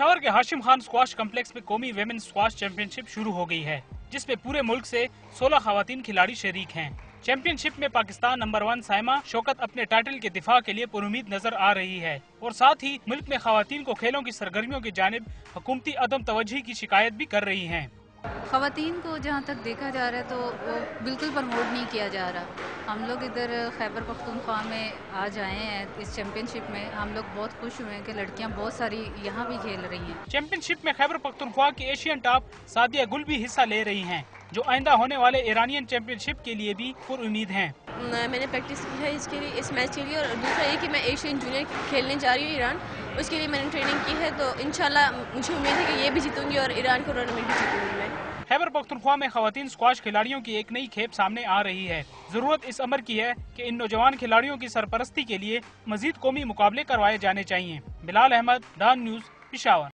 पिशावर के Hashim Khan squash complex में कौमी वेमेन स्क्वाश चैंपियनशिप शुरू हो गई है, जिसमें पूरे मुल्क से 16 खवातीन खिलाड़ी शरीक हैं। चैंपियनशिप में पाकिस्तान नंबर 1 साइमा शौकत अपने टाइटल के दिफा के लिए पुरुमीद नजर आ रही है और साथ ही मुल्क में खवातीन को खेलों की सरगर्मियों की जानिब हुकूमती अदम तवज्जुही की शिकायत भी कर रही हैं। ख़वातीन को जहाँ तक देखा जा रहा है तो वो बिल्कुल प्रमोट नहीं किया जा रहा। हम लोग इधर खैबर पख्तूनख्वा में आज आए हैं इस चैंपियनशिप में। हम लोग बहुत खुश हुए हैं कि लड़कियां बहुत सारी यहाँ भी खेल रही हैं। चैंपियनशिप में खैबर पख्तूनख्वा की एशियन टॉप सादिया गुल भी हिस्सा ले रही हैं, जो आइंदा होने वाले ईरानियन चैंपियनशिप के लिए भी पुरुमीद हैं। मैंने प्रैक्टिस की है इसके लिए, इस मैच के लिए, और दूसरा ये कि मैं एशियन जूनियर खेलने जा रही हूँ ईरान, उसके लिए मैंने ट्रेनिंग की है। तो इंशाल्लाह मुझे उम्मीद है कि ये भी जीतूंगी और ईरान को टूर्नामेंट भी जीतूंगी मैं। खैबर पख्तूनख्वा में खवातीन स्क्वाश खिलाड़ियों की एक नई खेप सामने आ रही है। जरूरत इस अमर की है कि इन नौजवान खिलाड़ियों की सरपरस्ती के लिए मजीद कौमी मुकाबले करवाए जाने चाहिए। Bilal Ahmed, Dawn News, Peshawar.